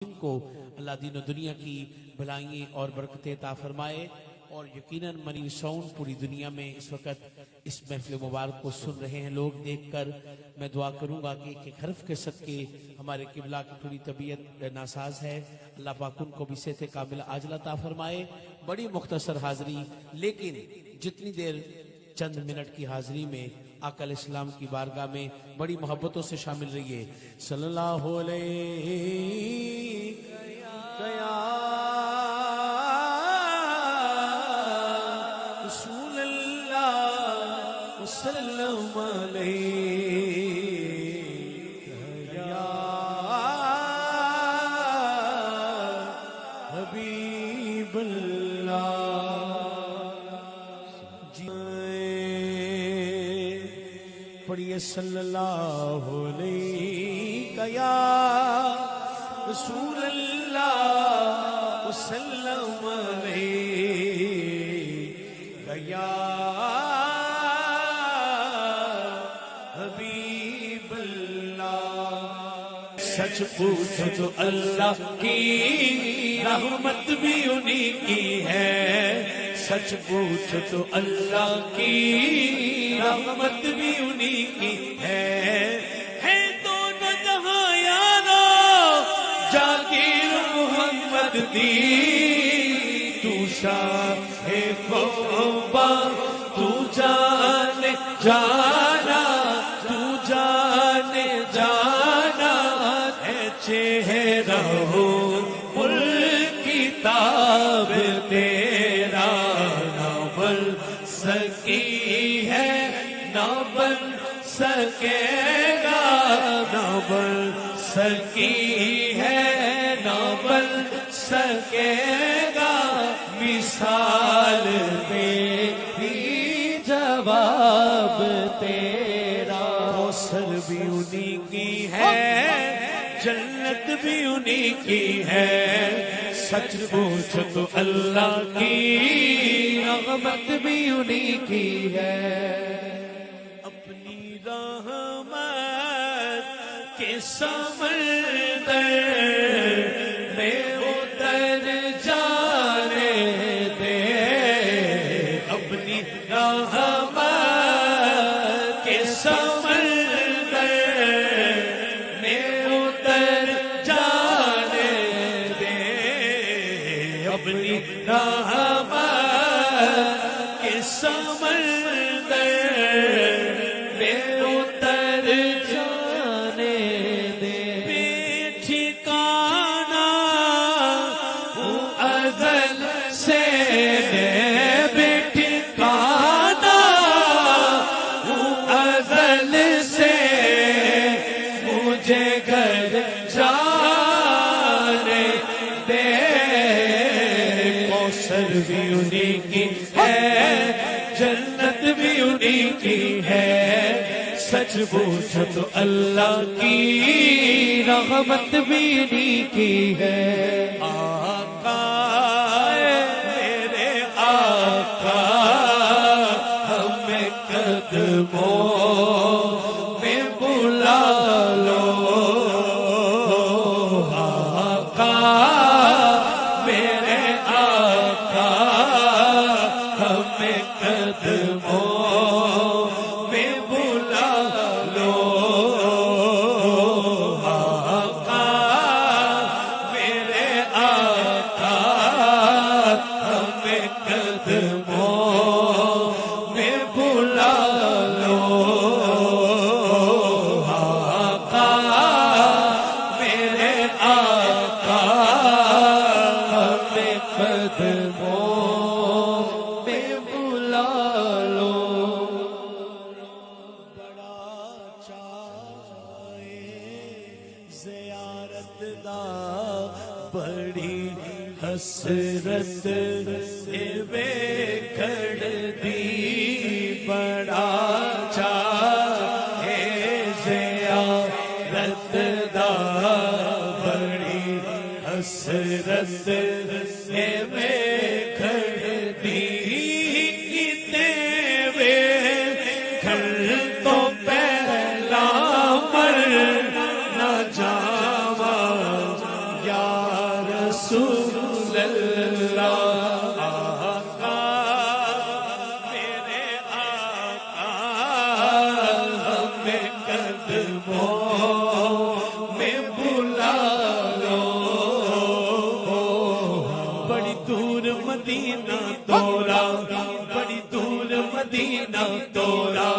کو اللہ دین و دنیا کی بھلائیں اور برکتیں عطا فرمائے۔ اور یقیناً منیر ساؤنڈ پوری دنیا میں اس وقت اس محفل مبارک کو سن رہے ہیں لوگ دیکھ کر۔ میں دعا کروں گا کہ ایک حرف کے صدقے ہمارے قبلہ کی تھوڑی طبیعت ناساز ہے، اللہ پاک ان کو بھی صحت کاملہ عاجلہ عطا فرمائے۔ بڑی مختصر حاضری، لیکن جتنی دیر چند منٹ کی حاضری میں آقا علیہ السلام کی بارگاہ میں بڑی محبتوں سے شامل رہیے۔ صلی اللہ علیہ رسول اللہ وسلم علیہ یا حبیب اللہ۔ پڑھیے صلی اللہ علیہ یا رسول اللہ وسلم علیہ یا حبیب اللہ۔ سچ پوچھو تو اللہ کی رحمت بھی انہی کی ہے، سچ پوچھو تو اللہ کی رحمت بھی انہی کی ہے دونوں جہاں یارو جاگیر محمد دی، تو شاہ خوبا تو جان جانا، تو جان جانا ہے چہرہ ملک کتاب تیرا، نہ بن سکی ہے نہ بن سکے گا، نہ بن سکی ہے نہ بن سکے گا، مثال میں بھی جواب تیرا۔ کوثر بھی انہی کی ہے، جنت بھی انہی کی ہے، سچ پوچھو تو اللہ کی رحمت بھی انہی کی ہے۔ اپنی رحمت کے سمندر میں اتر جانے دے، اپنی رحمت کے سمندر میں اتر جانے دے، اپنی رحمت کے سمندر میں اتر جانے دے۔ بے ٹھکانہ ہوں ازل سے، بے ٹھکانہ ہوں ازل سے، مجھے گھر جانے دے۔ کوثر بھی انہی کی ہے، جنت بھی انہی کی ہے، سچ پوچھو تو اللہ کی رحمت بھی انہی کی ہے۔ آقا میرے آقا ہمیں قدموں میں بلا لو، آقا میرے آقا ہمیں قدموں میں بلا لو، آقا میرے آقا ہمیں قدموں میں بلا لو، آقا میرے آقا ہمیں قدموں میں بلا لو۔ بڑا چاہے زیارت دا بڑی حسرت ویکھڑ دی، بڑا چاہے زیارت دا بڑی حسرت ویکھڑ دی، کتے ویکھڑ تو پہلا مر نہ جاواں یا رسول اللہ آقا میرے آقا ہمیں قدموں میں بلا لو بڑی دور مدینہ تورا بڑی دور مدینہ تورا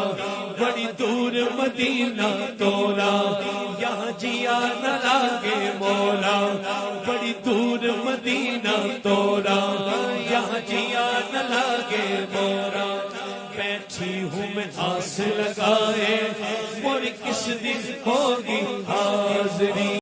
بڑی دور مدینہ تورا یہاں جیا نہ لاگے مولا بڑی دور مدینہ تورا یہاں جیا نہ لاگے مولا بیٹھی ہوں میں آس لگائے اور کس دن ہوگی حاضری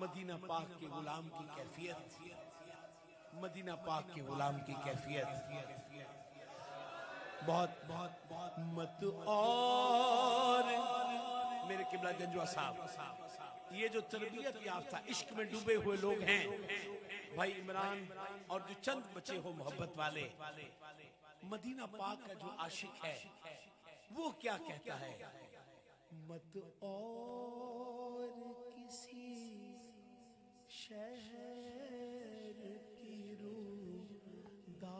مدینہ پاک کے غلام کی کیفیت مدینہ پاک کے غلام کی کیفیت بہت بہت مت اور میرے قبلہ گنجوا صاحب یہ جو تربیت یافتہ عشق میں ڈوبے ہوئے لوگ ہیں بھائی عمران اور جو چند بچے ہو محبت والے مدینہ پاک کا جو عاشق ہے وہ کیا کہتا ہے مت اور کسی شہر کی روداد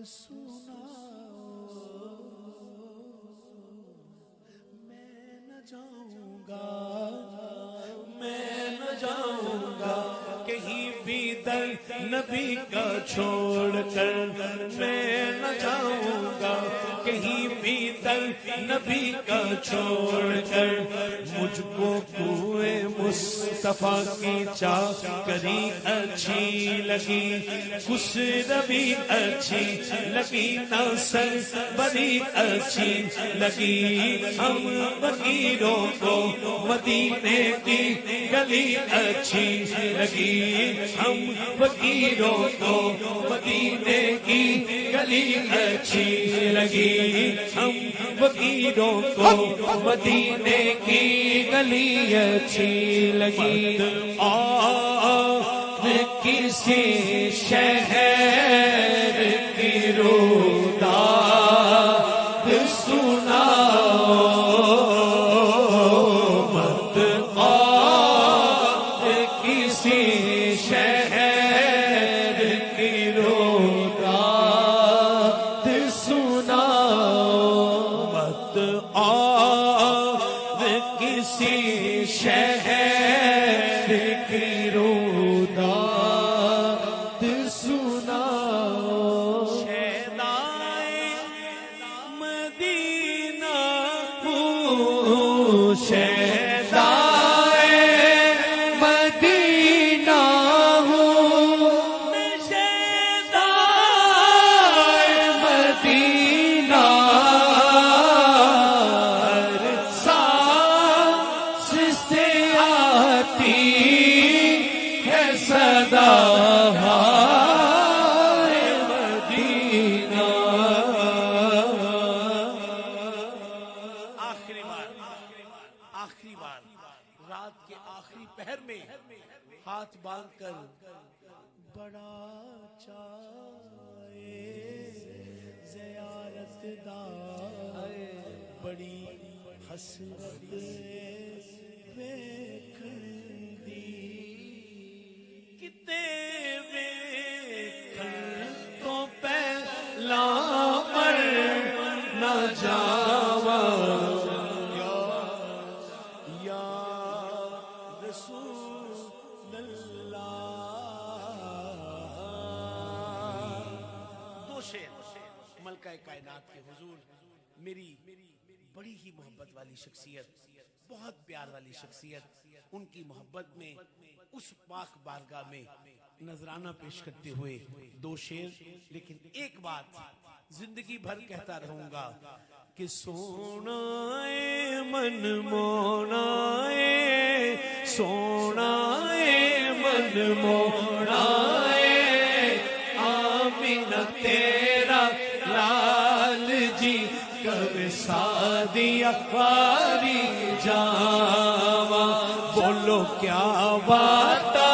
سناؤ میں نہ جاؤں گا کہیں بھی در نبی کا چھوڑ کر میں نہ جاؤں گا کہیں بھی در نبی کا چھوڑ کر مجھ کو کوئے مصطفیٰ کی چاکری اچھی لگی خسروی اچھی لگی ناصر بڑی اچھی لگی ہم فقیروں کو مدینے کی گلی اچھی لگی ہم فقیروں کو مدینے کی گلی اچھی لگی ہم فقیروں کو مدینے کی گلی اچھی لگی اور کسی شہر کی روداد سناؤ مت اور کسی شہر کی روداد سناؤ مت اور کسی شہر کی روداد سناؤ شیدائے مدینہ ہوں شیدائے مدینہ ہوں میں شیدائے مدینہ ہر سانس سے آتی ہے صدا ہائے مدینہ. آخری بار رات کے آخری پہر میں ہاتھ باندھ کر بڑا چاہے زیارت دا بڑی حسرت ویکھن دی کتے ویکھن تو پہلا مر نہ جاواں یا رسول اللہ. دو شعر ملکہ کائنات کے حضور، میری بڑی ہی محبت والی شخصیت، بہت پیار والی شخصیت، ان کی محبت میں اس پاک بارگاہ میں نذرانہ پیش کرتے ہوئے دو شعر. لیکن ایک بات زندگی بھر کہتا رہوں گا کہ سونا اے من مونا اے سونا اے من مونا اے آمینہ تیرا لال جی کب سادی اخباری جاواں. بولو کیا باتا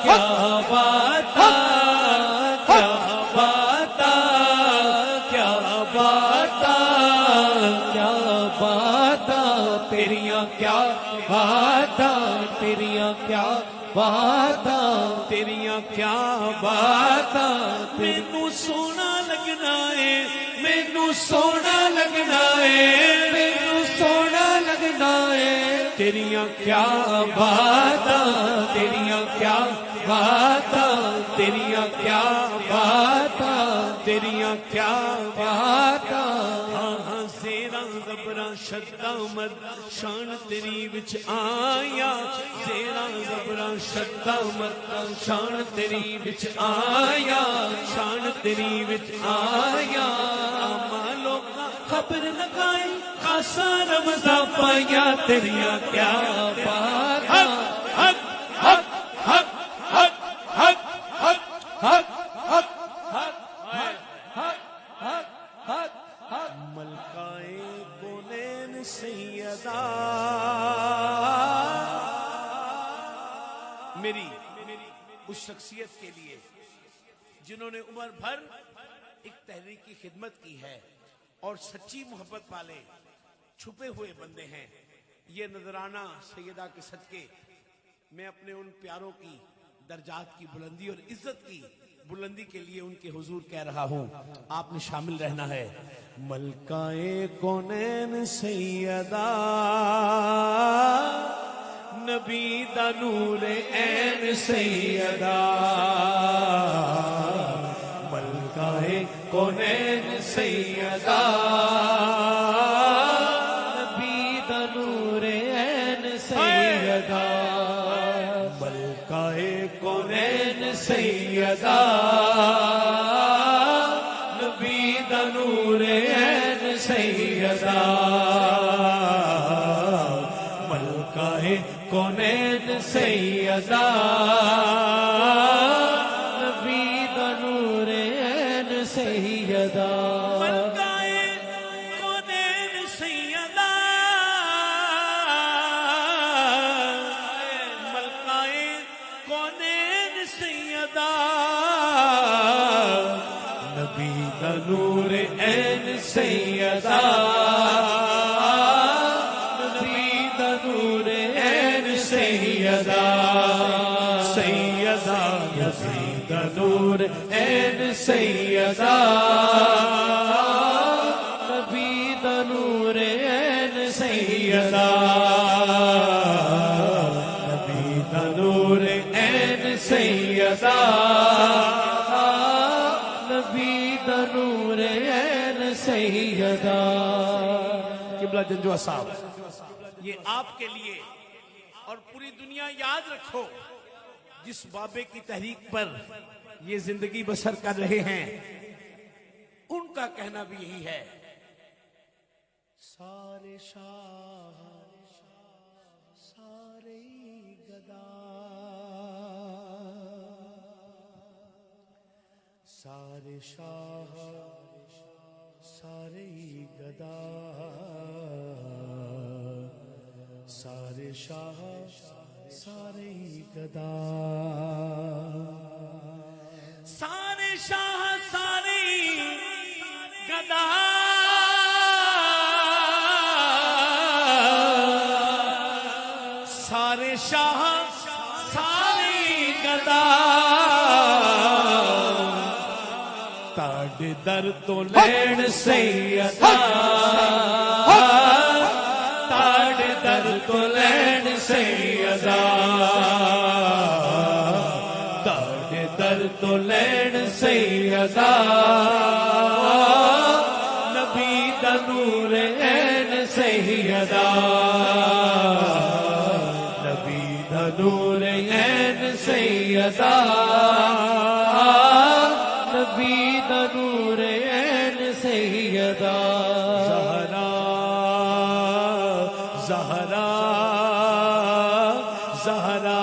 کیا باتا کیا باتا کیا باتا کیا باتا تیریاں کیا باتا تیریاں کیا باتا تیریاں کیا باتا. مینوں سونا لگنا ہے مینوں سونا لگنا ہے مینوں سونا لگنا ہے تیریاں کیا باتا تیریاں کیا باتا تیریاں کیا باتا تیریاں کیا باتا. ہاں زیراں زبراں شداں مد شان تیری وچ آیا زیراں زبراں شداں مد شان تیری وچ آیا شان تیری وچ آیا. آما لوکاں خبر لگائی خاصا رمضاں پایا تیریاں کیا باتا. حق حق حق حق حق حق حق حق حق حق حق ملکائے کونین سیدہ میری اس شخصیت کے لیے جنہوں نے عمر بھر ایک تحریک کی خدمت کی ہے اور سچی محبت والے چھپے ہوئے بندے ہیں. یہ نذرانہ سیدہ کے صدقے میں اپنے ان پیاروں کی درجات کی بلندی اور عزت کی بلندی کے لیے ان کے حضور کہہ رہا ہوں. آپ نے شامل رہنا ہے. ملکائے کونین سیدہ نبی دا نور عین سیدہ ملکائے کونین سیدہ نبی دا نور عین سیدہ ملکائے کونین سیدہ نبی دا نور عین سیدہ ملکائے کونین سیدہ نبی دا نور عین سیدہ ملکائے کونین سیدہ ملکائے کونین سیدہ نبی دا نور عین سیدہ سیدہ سیدہ نبی دا نور عین سیدہ نبی دا نور عین سیدہ نبی دا نور عین سیدہ نبی دا نور عین سیدہ. قبلہ جنجوہ صاحب یہ آپ کے لیے اور پوری دنیا یاد رکھو جس بابے کی تحریک پر یہ زندگی بسر کر رہے ہیں ان کا کہنا بھی یہی ہے. سارے شاہ سارے شاہ سارے گدا سارے شاہ سارے گدا سارے شاہ سارے گدا سارے شاہ سارے گدا تاڑ در تو لین سیدا تاڑ در تو لین سیدا تاڑ در تو لین سیدا نبی دا نور عین سیدا نبی دا نور عین سیدا نبی دا نور عین سیدا زہرا زہرا زہرا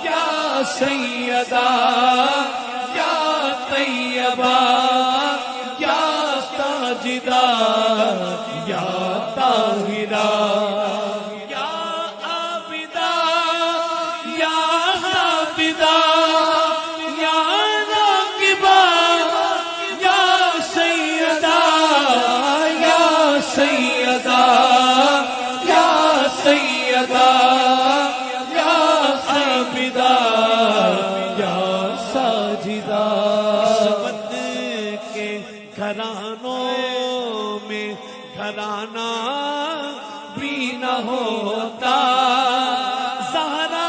یا سیدا یا طیبہ یا ساجدہ یا طاہرہ یا عابدہ یا عابدہ سیدا یا سیدا یا عابدہ یا ساجدہ عصمت کے گھرانوں میں گھرانہ بھی نہ ہوتا زہرا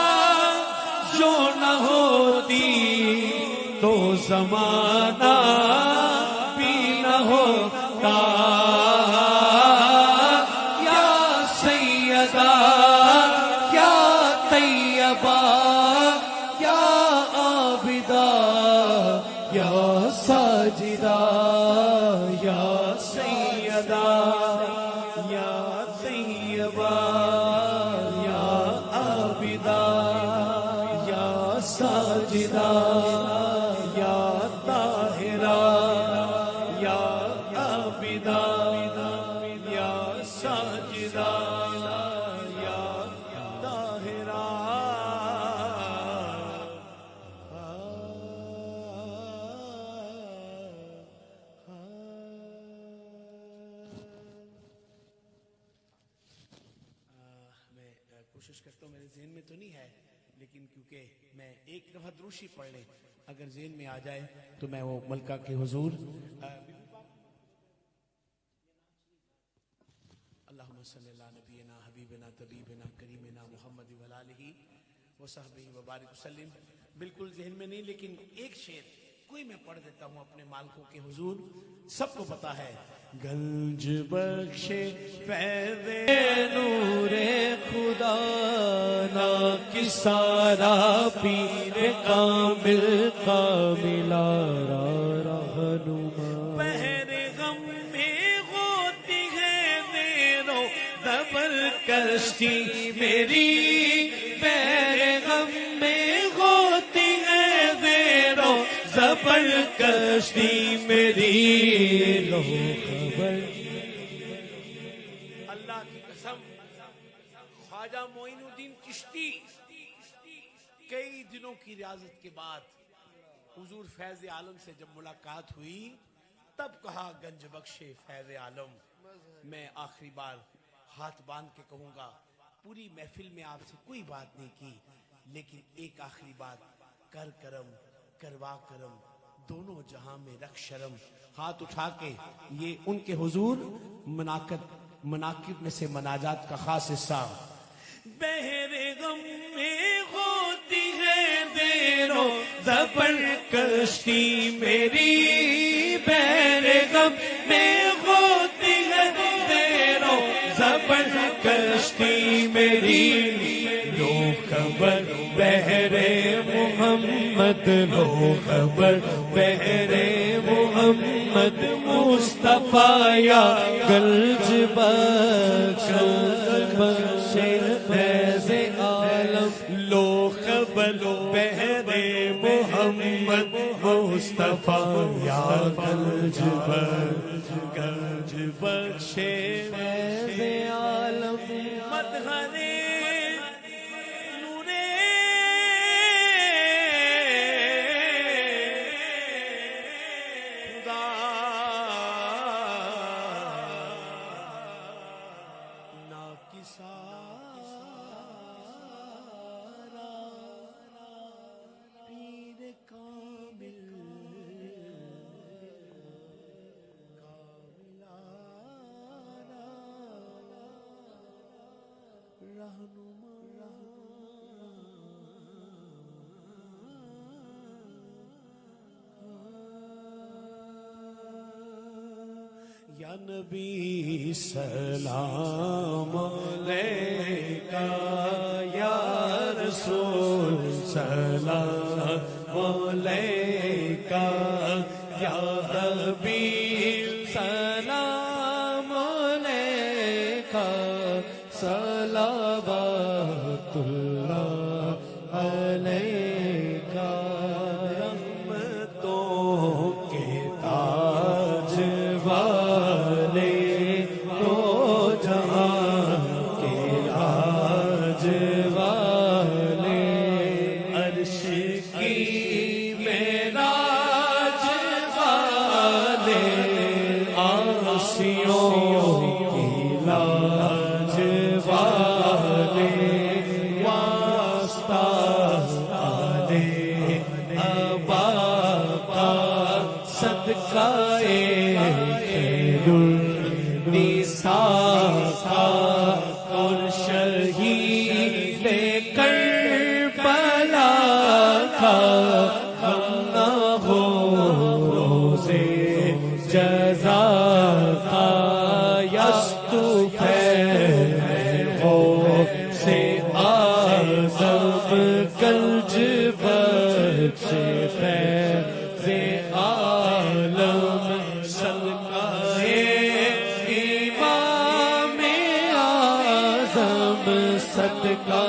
جو نہ ہوتی تو زمانہ بھی نہ ہوتا ساجدہ یا سیدہ یا طیبہ یا عابدہ یا ساجدہ یا طاہرہ یا عابدہ یا ساجدہ یا طاہرہ کوشش کرتا ہوں میرے ذہن میں تو نہیں ہے لیکن کیونکہ میں ایک دفعہ دروشی پڑھ لیں اگر ذہن میں آ جائے تو میں وہ ملکہ کے حضور اللہم صلی اللہ نبینا حبیبنا طبیبنا کریمنا محمد وآلہ وصحبہ وبارک وسلم بالکل ذہن میں نہیں لیکن ایک شعر کوئی میں پڑھ دیتا ہوں اپنے مالکوں کے حضور سب کو پتا ہے گنج بخش فیض نور خدا نا کی سارا پیر کامل کاملا رہنما بہر غم میں ہوتی ہے دیرو دبر کشتی میری بہر غم میں ہوتی ہے دیرو زبر کشتی میری لو خبر اللہ کی قسم خواجہ معین الدین چشتی کئی دنوں کی ریاضت کے بعد حضور فیض عالم سے جب ملاقات ہوئی تب کہا گنج بخش فیض عالم میں آخری بار ہاتھ باندھ کے کہوں گا پوری محفل میں آپ سے کوئی بات نہیں کی لیکن ایک آخری بات کر کرم کروا کرم دونوں جہاں میں رکھ شرم ہاتھ اٹھا کے یہ ان کے حضور مناقب میں سے مناجات کا خاص حصہ بہر غم میں ہوتی ہے دیرو زبر کشتی میری بہر غم میں ہوتی ہے دیرو زبر کشتی میری لو خبر بہر محمد لو خبر بہر محمد مصطفیٰ یا گلج بخش فیض عالم لو خبر بہر محمد محمد مصطفیٰ یا گنج بخشے فیض عالم مدحرے نورے خدا ناکسارا پیر کامل یا نبی سلام علیکہ یا رسول سلام علیکہ یا حبیب سلام علیکہ صلوات اللہ علیکہ رحمتوں کے تاج والے دو جہاں کے راج والے عرش کی معراج والے عاصیوں کی لاج والے واسطہ والے ابا کا صدقہ اور شہید کربلا کا غم نہ ہو روزے جزا کا یستفید ہو سے آزم گنج بخشے فیض عالم صدقہ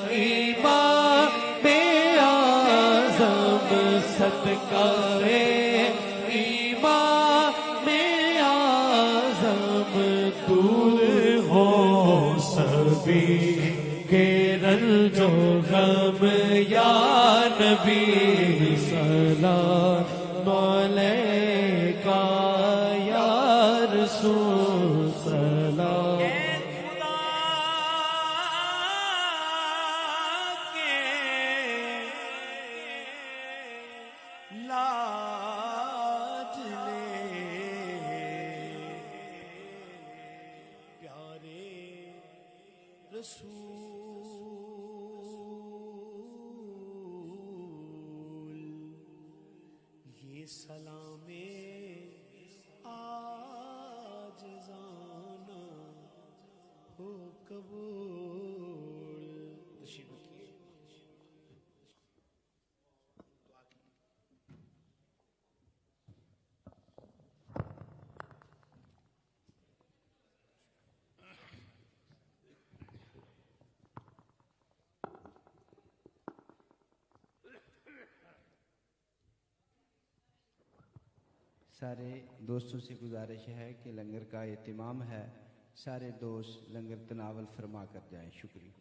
امام اعظم صدقہ امام اعظم دور ہو سبھی کے رنج و غم یا نبی سلام علیکہ یا رسول سلام لاج لے پیارے رسول یہ سلام آج زانا ہو قبول تشریف رکھیے سارے دوستوں سے گزارش ہے کہ لنگر کا اہتمام ہے، سارے دوست لنگر تناول فرما کر جائیں. شکریہ.